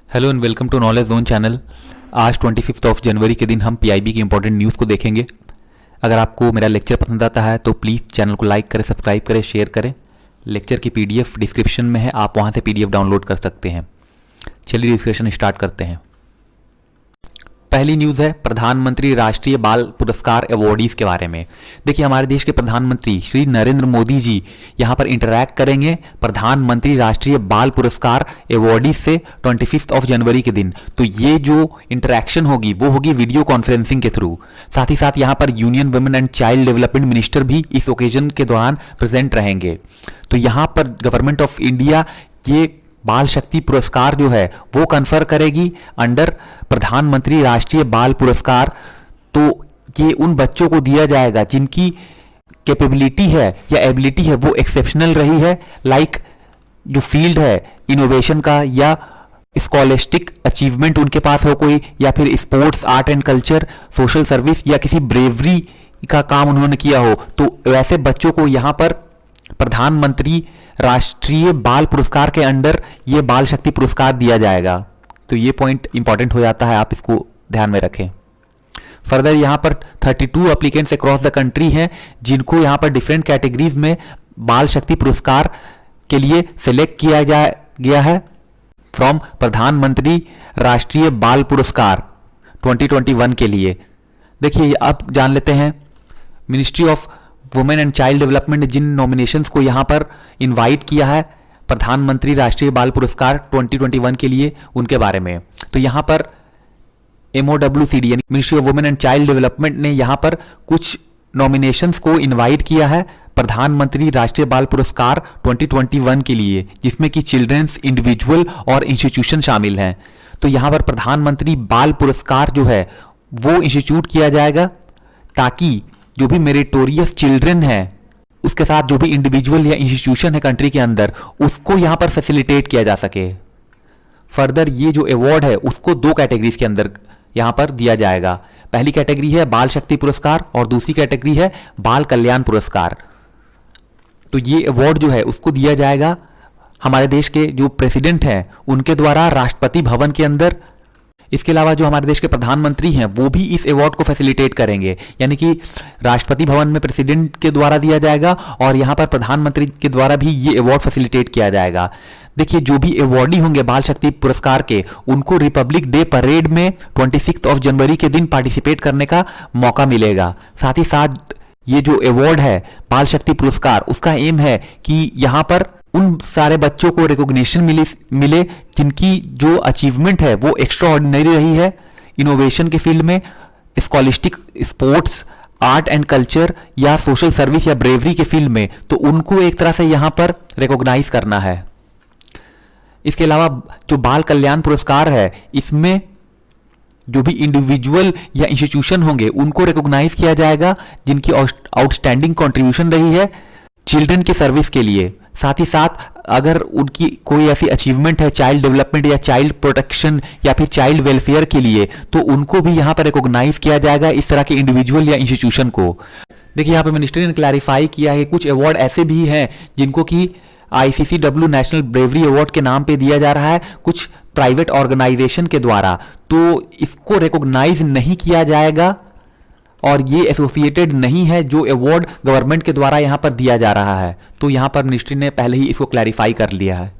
Hello and welcome to knowledge zone channel. आज 25 जनवरी के दिन हम पीआईबी की इंपॉर्टेंट न्यूज़ को देखेंगे। अगर आपको मेरा लेक्चर पसंद आता है तो प्लीज़ चैनल को लाइक करें, सब्सक्राइब करें, शेयर करें। लेक्चर की पीडीएफ डिस्क्रिप्शन में है, आप वहां से पीडीएफ डाउनलोड कर सकते हैं। चलिए डिस्कशन स्टार्ट करते हैं। पहली न्यूज़ है प्रधानमंत्री राष्ट्रीय बाल पुरस्कार अवॉर्डीज के बारे में। देखिए, हमारे देश के प्रधानमंत्री श्री नरेंद्र मोदी जी यहाँ पर इंटरैक्ट करेंगे प्रधानमंत्री राष्ट्रीय बाल पुरस्कार अवॉर्डीज से 25 जनवरी के दिन। तो ये जो इंटरैक्शन होगी वो होगी वीडियो कॉन्फ्रेंसिंग के थ्रू। साथ ही साथ यहाँ पर union women and child development minister भी इस ओकेजन के दौरान प्रेजेंट रहेंगे। तो यहाँ पर गवर्नमेंट ऑफ इंडिया ये बाल शक्ति पुरस्कार जो है वो कन्फर करेगी अंडर प्रधानमंत्री राष्ट्रीय बाल पुरस्कार। तो ये उन बच्चों को दिया जाएगा जिनकी कैपेबिलिटी है या एबिलिटी है वो एक्सेप्शनल रही है, लाइक जो फील्ड है इनोवेशन का या स्कॉलस्टिक अचीवमेंट उनके पास हो कोई, या फिर sports, art and culture, social service या किसी ब्रेवरी का काम उन्होंने किया हो। तो वैसे बच्चों को यहाँ पर प्रधानमंत्री राष्ट्रीय बाल पुरस्कार के अंडर ये बाल शक्ति पुरस्कार दिया जाएगा। तो ये पॉइंट इंपॉर्टेंट हो जाता है, आप इसको ध्यान में रखें। फर्दर यहाँ पर 32 एप्लीकेंट्स अक्रॉस द कंट्री हैं जिनको यहाँ पर डिफरेंट कैटेगरीज में बाल शक्ति पुरस्कार के लिए सिलेक्ट किया गया है फ्रॉम प्रधानमंत्री राष्ट्रीय बाल पुरस्कार 2021 के लिए। देखिए, अब जान लेते हैं ministry of women and child development ने जिन नॉमिनेशंस को यहाँ पर इनवाइट किया है प्रधानमंत्री राष्ट्रीय बाल पुरस्कार 2021 के लिए, उनके बारे में। तो यहाँ पर MOWCD यानी ministry of women and child development ने यहाँ पर कुछ नॉमिनेशंस को इनवाइट किया है प्रधानमंत्री राष्ट्रीय बाल पुरस्कार 2021 के लिए, जिसमें कि चिल्ड्रंस, इंडिविजुअल और इंस्टीट्यूशन शामिल हैं। तो यहाँ पर प्रधानमंत्री बाल पुरस्कार जो है वो इंस्टीट्यूट किया जाएगा ताकि जो भी मेरिटोरियस चिल्ड्रन है उसके साथ जो भी इंडिविजुअल या इंस्टीट्यूशन है कंट्री के अंदर उसको यहां पर फैसिलिटेट किया जा सके। फर्दर ये जो अवार्ड है उसको दो कैटेगरीज के अंदर यहां पर दिया जाएगा। पहली कैटेगरी है बाल शक्ति पुरस्कार और दूसरी कैटेगरी है बाल कल्याण पुरस्कार। तो ये अवार्ड जो है उसको दिया जाएगा हमारे देश के जो प्रेसिडेंट हैं उनके द्वारा राष्ट्रपति भवन के अंदर। इसके अलावा जो हमारे देश के प्रधानमंत्री हैं वो भी इस अवार्ड को फैसिलिटेट करेंगे, यानी कि राष्ट्रपति भवन में प्रेसिडेंट के द्वारा दिया जाएगा और यहाँ पर प्रधानमंत्री के द्वारा भी ये अवार्ड फैसिलिटेट किया जाएगा। देखिए, जो भी अवार्डी होंगे बाल शक्ति पुरस्कार के उनको रिपब्लिक डे परेड में 26 जनवरी के दिन पार्टिसिपेट करने का मौका मिलेगा। साथ ही साथ ये जो अवार्ड है बाल शक्ति पुरस्कार उसका एम है कि यहाँ पर उन सारे बच्चों को रिकॉग्निशन मिले जिनकी जो अचीवमेंट है वो एक्स्ट्रा ऑर्डिनरी रही है इनोवेशन के फील्ड में, scholastic, sports, art and culture या सोशल सर्विस या ब्रेवरी के फील्ड में। तो उनको एक तरह से यहां पर रिकॉग्नाइज करना है। इसके अलावा जो बाल कल्याण पुरस्कार है इसमें जो भी इंडिविजुअल या इंस्टीट्यूशन होंगे उनको रिकॉग्नाइज किया जाएगा जिनकी आउटस्टैंडिंग कंट्रीब्यूशन रही है चिल्ड्रन की सर्विस के लिए। साथ ही साथ अगर उनकी कोई ऐसी अचीवमेंट है चाइल्ड डेवलपमेंट या चाइल्ड प्रोटेक्शन या फिर चाइल्ड वेलफेयर के लिए तो उनको भी यहां पर रिकॉग्नाइज किया जाएगा इस तरह के इंडिविजुअल या इंस्टीट्यूशन को। देखिए, यहां पर मिनिस्ट्री ने क्लैरिफाई किया है कुछ अवार्ड ऐसे भी हैं जिनको कि ICCW नेशनल ब्रेवरी अवार्ड के नाम पे दिया जा रहा है कुछ प्राइवेट ऑर्गेनाइजेशन के द्वारा, तो इसको रिकॉग्नाइज नहीं किया जाएगा और ये एसोसिएटेड नहीं है जो अवार्ड गवर्नमेंट के द्वारा यहां पर दिया जा रहा है। तो यहां पर मिनिस्ट्री ने पहले ही इसको क्लैरिफाई कर लिया है।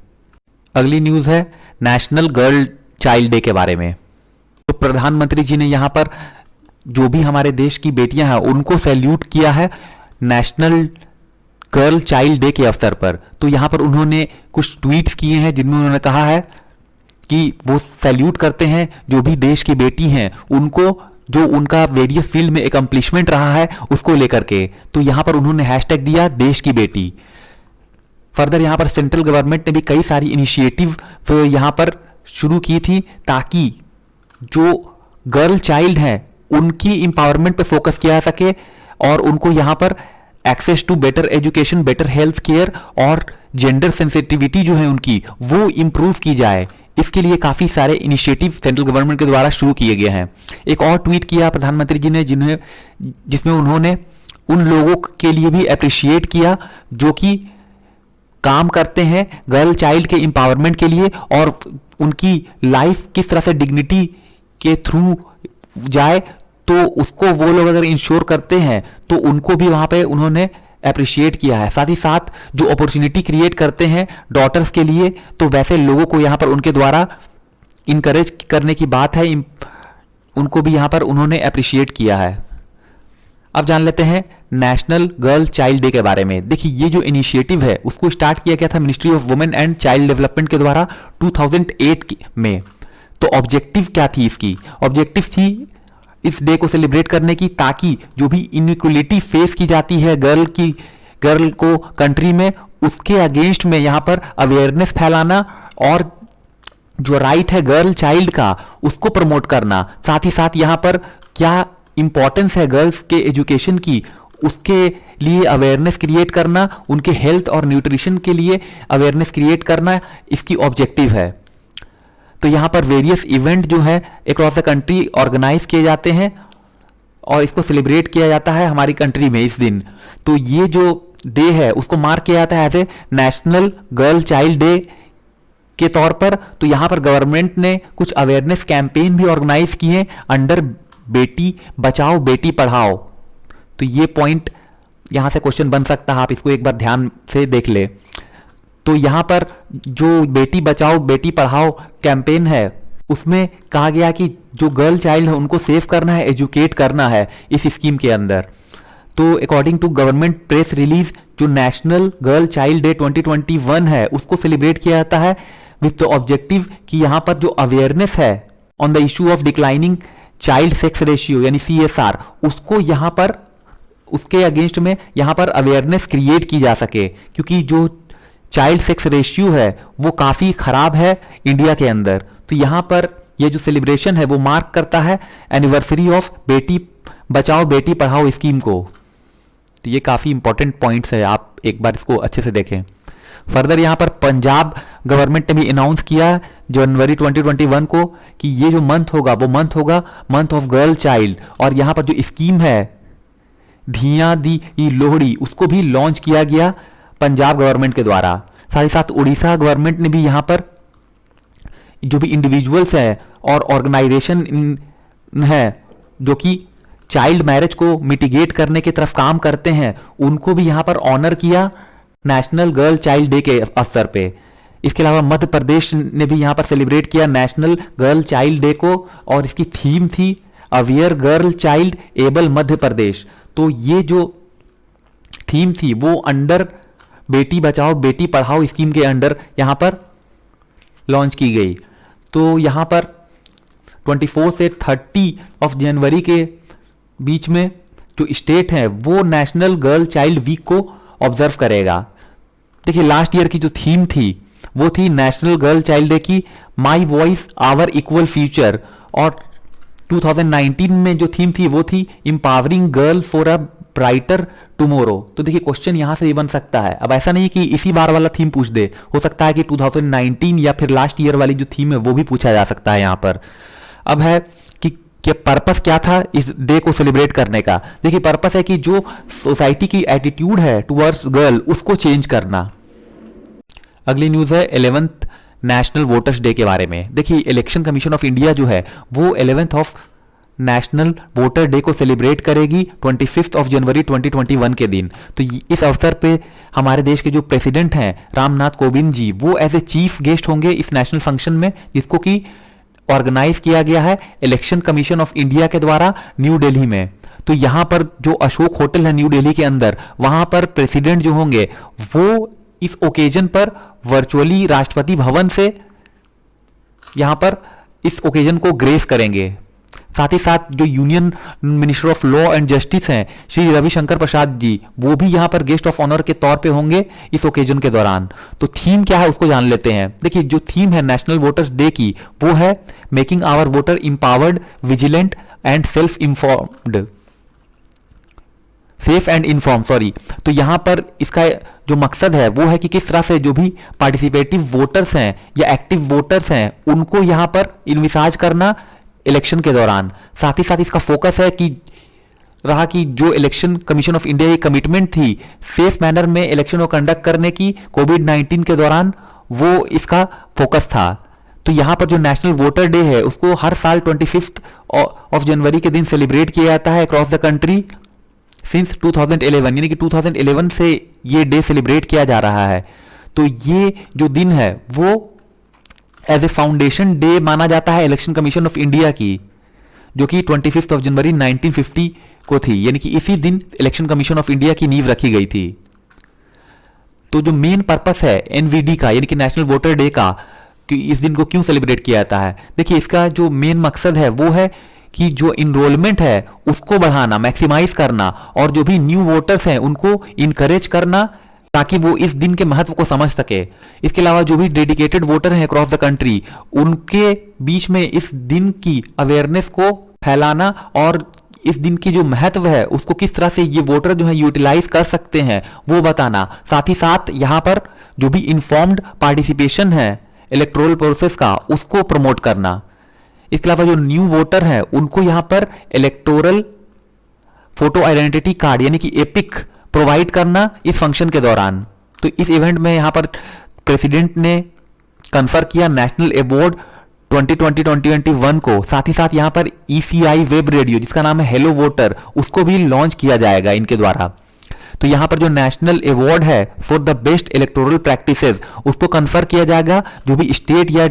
अगली न्यूज़ है नेशनल गर्ल चाइल्ड डे के बारे में। तो प्रधानमंत्री जी ने यहां पर जो भी हमारे देश की बेटियां हैं उनको सैल्यूट किया है नेशनल गर्ल चाइल्ड डे के अवसर पर। तो यहां पर उन्होंने कुछ ट्वीट्स किए हैं जिनमें उन्होंने कहा है कि वो सैल्यूट करते हैं जो भी देश की बेटी हैं उनको, जो उनका वेरियस फील्ड में एकम्प्लिशमेंट रहा है उसको लेकर के। तो यहां पर उन्होंने हैशटैग दिया देश की बेटी। फर्दर यहां पर सेंट्रल गवर्नमेंट ने भी कई सारी इनिशिएटिव यहां पर शुरू की थी ताकि जो गर्ल चाइल्ड हैं उनकी इंपावरमेंट पे फोकस किया जा सके और उनको यहां पर access to better education, better health care और जेंडर सेंसिटिविटी जो है उनकी वो इंप्रूव की जाए। इसके लिए काफी सारे इनिशिएटिव सेंट्रल गवर्नमेंट के द्वारा शुरू किए गए हैं। एक और ट्वीट किया प्रधानमंत्री जी ने जिसमें उन्होंने उन लोगों के लिए भी अप्रिशिएट किया जो कि काम करते हैं गर्ल चाइल्ड के एम्पावरमेंट के लिए और उनकी लाइफ किस तरह से डिग्निटी के थ्रू जाए, तो उसको वो लोग अगर इंश्योर करते हैं तो उनको भी वहां पे उन्होंने अप्रिशिएट किया है। साथ ही साथ जो अपॉर्चुनिटी क्रिएट करते हैं डॉटर्स के लिए, तो वैसे लोगों को यहाँ पर उनके द्वारा इनकरेज करने की बात है, उनको भी यहाँ पर उन्होंने अप्रिशिएट किया है। अब जान लेते हैं नेशनल गर्ल चाइल्ड डे के बारे में। देखिए ये जो इनिशिएटिव है उसको स्टार्ट किया गया था ministry of women and child development के द्वारा 2008 में। तो ऑब्जेक्टिव क्या थी इसकी? ऑब्जेक्टिव थी इस डे को सेलिब्रेट करने की, ताकि जो भी इनइक्वलिटी फेस की जाती है गर्ल को कंट्री में, उसके अगेंस्ट में यहाँ पर अवेयरनेस फैलाना और जो राइट है गर्ल चाइल्ड का उसको प्रमोट करना। साथ ही साथ यहाँ पर क्या इंपॉर्टेंस है गर्ल्स के एजुकेशन की, उसके लिए अवेयरनेस क्रिएट करना, उनके हेल्थ और न्यूट्रिशन के लिए अवेयरनेस क्रिएट करना इसकी ऑब्जेक्टिव है। तो यहाँ पर वेरियस इवेंट जो है अक्रॉस द कंट्री ऑर्गेनाइज किए जाते हैं और इसको सेलिब्रेट किया जाता है हमारी कंट्री में इस दिन। तो ये जो डे है उसको मार्क किया जाता है as a national girl child day के तौर पर। तो यहाँ पर गवर्नमेंट ने कुछ अवेयरनेस कैंपेन भी ऑर्गेनाइज किए अंडर बेटी बचाओ बेटी पढ़ाओ। तो ये पॉइंट यहां से क्वेश्चन बन सकता है, आप इसको एक बार ध्यान से देख ले। तो यहां पर जो बेटी बचाओ बेटी पढ़ाओ कैंपेन है उसमें कहा गया कि जो गर्ल चाइल्ड है उनको सेव करना है, एजुकेट करना है इस स्कीम के अंदर। तो according to government press release, जो नेशनल गर्ल चाइल्ड डे 2021 है उसको सेलिब्रेट किया जाता है विथ द ऑब्जेक्टिव कि यहां पर जो अवेयरनेस है on the issue of declining child sex ratio यानी CSR, उसको यहां पर उसके अगेंस्ट में यहां पर अवेयरनेस क्रिएट की जा सके, क्योंकि जो चाइल्ड सेक्स रेशियो है वो काफी खराब है इंडिया के अंदर। तो यहां पर ये जो सेलिब्रेशन है वो मार्क करता है एनिवर्सरी ऑफ बेटी बचाओ बेटी पढ़ाओ स्कीम को। तो ये काफी इंपॉर्टेंट पॉइंट्स है, आप एक बार इसको अच्छे से देखें। फर्दर यहां पर पंजाब गवर्नमेंट ने भी अनाउंस किया जनवरी 2021 को कि ये जो मंथ होगा वो मंथ होगा मंथ ऑफ गर्ल चाइल्ड, और यहां पर जो स्कीम है धिया दी लोहड़ी उसको भी लॉन्च किया गया पंजाब गवर्नमेंट के द्वारा। साथ ही साथ उड़ीसा गवर्नमेंट ने भी यहां पर जो भी इंडिविजुअल्स हैं और ऑर्गेनाइजेशन है जो कि चाइल्ड मैरिज को मिटिगेट करने की तरफ काम करते हैं, उनको भी यहां पर ऑनर किया नेशनल गर्ल चाइल्ड डे के अवसर पे। इसके अलावा मध्य प्रदेश ने भी यहां पर सेलिब्रेट किया नेशनल गर्ल चाइल्ड डे को, और इसकी थीम थी aware girl child able Madhya Pradesh. तो ये जो थीम थी वो अंडर बेटी बचाओ बेटी पढ़ाओ स्कीम के अंडर यहां पर लॉन्च की गई। तो यहां पर 24 से 30 ऑफ जनवरी के बीच में जो स्टेट है वो नेशनल गर्ल चाइल्ड वीक को ऑब्जर्व करेगा। देखिए लास्ट ईयर की जो थीम थी वो थी नेशनल गर्ल चाइल्ड डे की my voice our equal future, और 2019 में जो थीम थी वो थी empowering girl for a brighter tomorrow. तो देखिए क्वेश्चन यहां से ये बन सकता है, अब ऐसा नहीं कि इसी बार वाला थीम पूछ दे, हो सकता है कि 2019 या फिर लास्ट ईयर वाली जो थीम है वो भी पूछा जा सकता है यहां पर। अब है कि पर्पस क्या था इस डे को सेलिब्रेट करने का। देखिए पर्पस है कि जो सोसाइटी की एटीट्यूड है टुवर्ड्स गर्ल उसको चेंज करना। अगली न्यूज है 11th नेशनल वोटर्स डे के बारे में। देखिए इलेक्शन कमीशन ऑफ इंडिया जो है वो 11th of national voter day को सेलिब्रेट करेगी 25 ऑफ जनवरी 2021 के दिन। तो इस अवसर पे हमारे देश के जो प्रेसिडेंट हैं रामनाथ कोविंद जी वो एज ए चीफ गेस्ट होंगे इस नेशनल फंक्शन में, जिसको कि ऑर्गेनाइज किया गया है इलेक्शन कमीशन ऑफ इंडिया के द्वारा न्यू दिल्ली में। तो यहां पर जो अशोक होटल है न्यू दिल्ली के अंदर, वहां पर प्रेसिडेंट जो होंगे वो इस ओकेजन पर वर्चुअली राष्ट्रपति भवन से यहां पर इस ओकेजन को ग्रेस करेंगे। साथ ही साथ जो union minister of law and justice हैं श्री रविशंकर प्रसाद जी, वो भी यहां पर गेस्ट ऑफ ऑनर के तौर पे होंगे इस ओकेजन के दौरान। तो थीम क्या है उसको जान लेते हैं। देखिए जो थीम है नेशनल वोटर्स डे की वो है making our voter empowered vigilant and safe and inform तो यहां पर इसका जो मकसद है वो है कि किस तरह से जो भी पार्टिसिपेटिव वोटर्स हैं या एक्टिव वोटर्स हैं उनको यहां पर इन्विसाज करना इलेक्शन के दौरान। साथ ही साथ इसका फोकस है कि रहा कि जो इलेक्शन कमीशन ऑफ इंडिया की कमिटमेंट थी सेफ मैनर में इलेक्शन को कंडक्ट करने की कोविड-19 के दौरान, वो इसका फोकस था। तो यहाँ पर जो नेशनल वोटर डे है उसको हर साल 25 ऑफ जनवरी के दिन सेलिब्रेट किया जाता है अक्रॉस द कंट्री सिंस 2011, यानी कि 2011 से ये डे सेलिब्रेट किया जा रहा है। तो ये जो दिन है वो एज ए फाउंडेशन डे माना जाता है इलेक्शन कमीशन ऑफ इंडिया की, जो कि 25 ऑफ जनवरी 1950 को थी, यानी कि इसी दिन इलेक्शन कमीशन ऑफ इंडिया की नींव रखी गई थी। तो जो मेन पर्पस है एनवीडी का, यानी कि नेशनल वोटर डे का, कि इस दिन को क्यों सेलिब्रेट किया जाता है, देखिए इसका जो मेन मकसद है वो है कि जो इनरोलमेंट है उसको बढ़ाना, मैक्सिमाइज करना, और जो भी न्यू वोटर्स हैं उनको इनकरेज करना ताकि वो इस दिन के महत्व को समझ सके। इसके अलावा जो भी डेडिकेटेड वोटर हैं अक्रॉस द कंट्री, उनके बीच में इस दिन की अवेयरनेस को फैलाना और इस दिन की जो महत्व है उसको किस तरह से ये वोटर जो है यूटिलाइज कर सकते हैं वो बताना। साथ ही साथ यहाँ पर जो भी इन्फॉर्म्ड पार्टिसिपेशन है इलेक्टोरल प्रोसेस का उसको प्रमोट करना। इसके अलावा जो न्यू वोटर है उनको यहाँ पर इलेक्टोरल फोटो आइडेंटिटी कार्ड यानी कि एपिक प्रोवाइड करना इस फंक्शन के दौरान। तो इस इवेंट में यहाँ पर प्रेसिडेंट ने कन्फर किया नेशनल अवार्ड 2020-2021 को। साथ ही साथ यहाँ पर ECI वेब रेडियो जिसका नाम है हेलो वोटर, उसको भी लॉन्च किया जाएगा इनके द्वारा। तो यहाँ पर जो नेशनल अवार्ड है for the best electoral practices उसको कन्फर किया जाएगा जो भी स्टेट या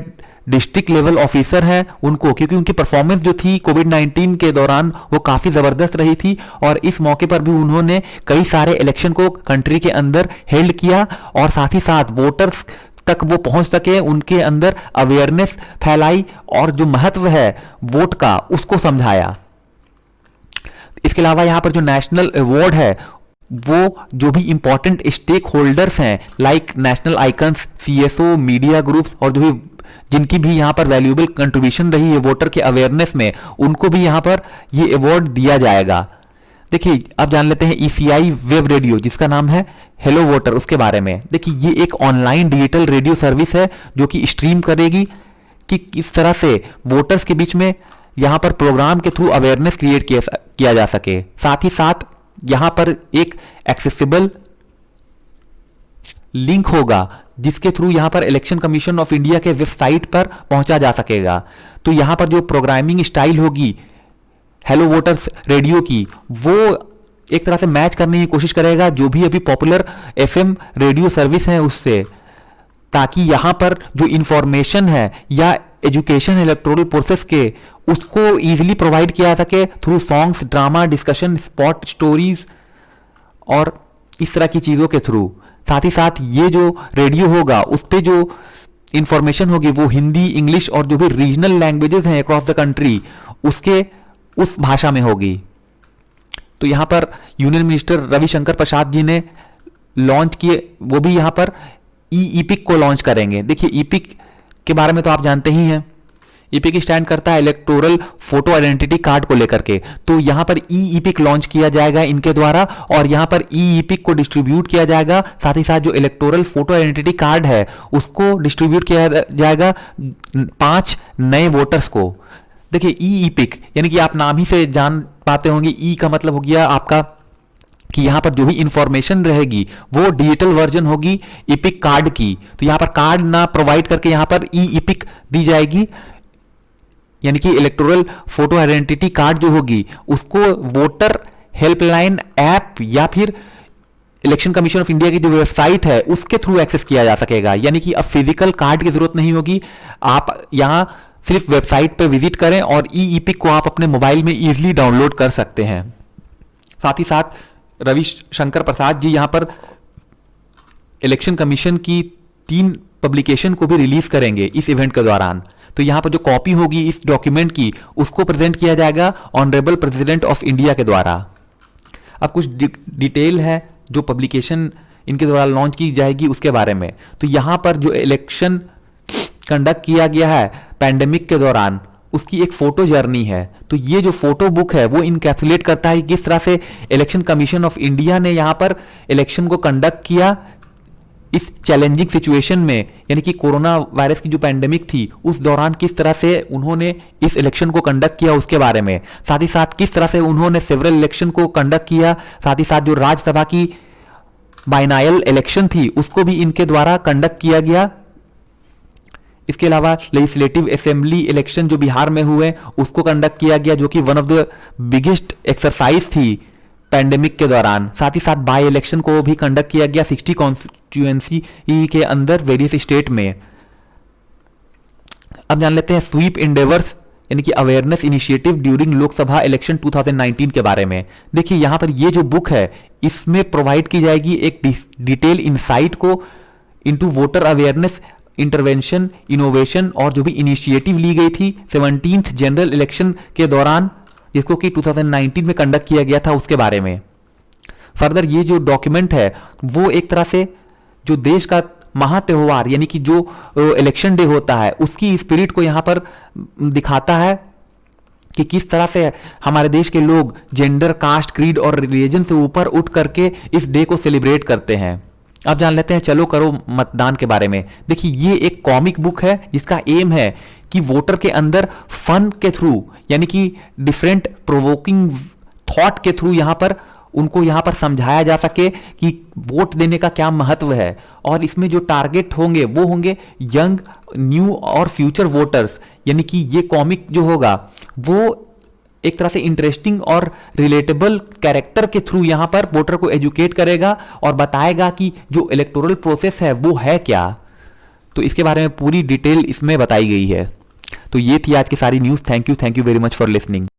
डिस्ट्रिक्ट लेवल ऑफिसर हैं उनको, क्योंकि उनकी परफॉर्मेंस जो थी कोविड-19 के दौरान वो काफी जबरदस्त रही थी और इस मौके पर भी उन्होंने कई सारे इलेक्शन को कंट्री के अंदर हेल्ड किया और साथ ही साथ वोटर्स तक वो पहुंच सके, उनके अंदर अवेयरनेस फैलाई और जो महत्व है वोट का उसको समझाया। इसके अलावा यहाँ पर जो नेशनल अवार्ड है वो जो भी इंपॉर्टेंट स्टेक होल्डर्स हैं like national icons, CSO, media groups और जो भी जिनकी भी यहाँ पर वैल्यूएबल कंट्रीब्यूशन रही है वोटर के अवेयरनेस में, उनको भी यहाँ पर ये अवार्ड दिया जाएगा। देखिए अब जान लेते हैं ECI वेब रेडियो जिसका नाम है हेलो वोटर, उसके बारे में। देखिए ये एक ऑनलाइन डिजिटल रेडियो सर्विस है जो कि स्ट्रीम करेगी कि किस तरह से वोटर्स के बीच में यहाँ पर प्रोग्राम के थ्रू अवेयरनेस क्रिएट किया जा सके। साथ ही साथ यहाँ पर एक एक्सेसिबल लिंक होगा जिसके थ्रू यहाँ पर इलेक्शन कमीशन ऑफ इंडिया के वेबसाइट पर पहुंचा जा सकेगा। तो यहाँ पर जो प्रोग्रामिंग स्टाइल होगी हेलो वोटर्स रेडियो की वो एक तरह से मैच करने की कोशिश करेगा जो भी अभी पॉपुलर FM रेडियो सर्विस है उससे, ताकि यहाँ पर जो इंफॉर्मेशन है या एजुकेशन इलेक्टोरल प्रोसेस के उसको इजीली प्रोवाइड किया जा सके through songs, drama, discussion, spot stories और इस तरह की चीजों के थ्रू। साथ ही साथ ये जो रेडियो होगा उस पे जो इंफॉर्मेशन होगी वो हिंदी, इंग्लिश और जो भी रीजनल लैंग्वेजेस हैं अक्रॉस द कंट्री उसके उस भाषा में होगी। तो यहां पर यूनियन मिनिस्टर रविशंकर प्रसाद जी ने लॉन्च किए, वो भी यहां पर EPIC को लॉन्च करेंगे। देखिए EPIC के बारे में तो आप जानते ही हैं, EPIC स्टैंड करता है इलेक्टोरल फोटो आइडेंटिटी कार्ड को लेकर के। तो यहां पर EPIC लॉन्च किया जाएगा इनके द्वारा और यहां पर EPIC को डिस्ट्रीब्यूट किया जाएगा। साथ ही साथ जो इलेक्टोरल फोटो आइडेंटिटी कार्ड है उसको डिस्ट्रीब्यूट किया जाएगा 5 नए वोटर्स को। देखिए EPIC यानी कि आप नाम ही से जान पाते होंगे, ई का मतलब हो गया आपका कि यहां पर जो भी इंफॉर्मेशन रहेगी वो डिजिटल वर्जन होगी EPIC कार्ड की। तो यहां पर कार्ड ना प्रोवाइड करके यहां पर EPIC दी जाएगी, यानी कि इलेक्टोरल फोटो आइडेंटिटी कार्ड जो होगी उसको वोटर हेल्पलाइन ऐप या फिर इलेक्शन कमीशन ऑफ इंडिया की जो वेबसाइट है उसके थ्रू एक्सेस किया जा सकेगा। यानी कि अब फिजिकल कार्ड की जरूरत नहीं होगी, आप यहां सिर्फ वेबसाइट पे विजिट करें और EPIC को आप अपने मोबाइल में इजीली डाउनलोड कर सकते हैं। साथ ही साथ रविशंकर प्रसाद जी यहां पर इलेक्शन कमीशन की 3 पब्लिकेशन को भी रिलीज करेंगे इस इवेंट के दौरान। तो यहां पर जो कॉपी होगी इस डॉक्यूमेंट की उसको प्रेजेंट किया जाएगा ऑनरेबल प्रेसिडेंट ऑफ इंडिया के द्वारा। अब कुछ डिटेल है जो पब्लिकेशन इनके द्वारा लॉन्च की जाएगी उसके बारे में। तो यहां पर जो इलेक्शन कंडक्ट किया गया है पैंडेमिक के दौरान उसकी एक फोटो जर्नी है। तो ये जो फोटो बुक है वो इनकैप्सुलेट करता है किस तरह से इलेक्शन कमीशन ऑफ इंडिया ने यहां पर इलेक्शन को कंडक्ट किया इस चैलेंजिंग सिचुएशन में, यानी कि कोरोना वायरस की जो पैंडेमिक थी उस दौरान किस तरह से उन्होंने इस इलेक्शन को कंडक्ट किया उसके बारे में। साथ ही साथ किस तरह से उन्होंने सेवरल इलेक्शन को कंडक्ट किया। साथ ही साथ जो राज्यसभा की बाइनायल इलेक्शन थी उसको भी इनके द्वारा कंडक्ट किया गया इसके अलावा लेजिस्लेटिव असेंबली इलेक्शन जो बिहार में हुए उसको कंडक्ट किया गया, जो कि one of the biggest exercise थी पैंडेमिक के दौरान। साथ ही साथ बाई इलेक्शन को भी कंडक्ट किया गया 60 कॉन्स्टिट्यूएंसी के अंदर वेरियस स्टेट में। अब जान लेते हैं स्वीप इंडेवर्स यानी कि awareness initiative during Lok Sabha election 2019 के बारे में। देखिए यहां पर ये जो बुक है इसमें प्रोवाइड की जाएगी एक डिटेल इनसाइट को into voter awareness, intervention, innovation और जो भी इनिशिएटिव ली गई थी 17th जनरल इलेक्शन के दौरान, जिसको कि 2019 में कंडक्ट किया गया था, उसके बारे में। फर्दर ये जो डॉक्यूमेंट है वो एक तरह से जो देश का महा त्योहार यानी कि जो इलेक्शन डे होता है उसकी स्पिरिट को यहां पर दिखाता है कि किस तरह से हमारे देश के लोग जेंडर, कास्ट, क्रीड और रिलीजन से ऊपर उठ करके इस डे को सेलिब्रेट करते हैं। अब जान लेते हैं चलो करो मतदान के बारे में। देखिए ये एक कॉमिक बुक है जिसका एम है कि वोटर के अंदर फन के थ्रू यानी कि डिफरेंट प्रोवोकिंग थॉट के थ्रू यहां पर उनको यहां पर समझाया जा सके कि वोट देने का क्या महत्व है। और इसमें जो टारगेट होंगे वो होंगे यंग, न्यू और फ्यूचर वोटर्स। यानी कि ये कॉमिक जो होगा वो एक तरह से इंटरेस्टिंग और रिलेटेबल कैरेक्टर के थ्रू यहां पर वोटर को एजुकेट करेगा और बताएगा कि जो इलेक्टोरल प्रोसेस है वो है क्या। तो इसके बारे में पूरी डिटेल इसमें बताई गई है। तो ये थी आज की सारी news. Thank you very much for listening.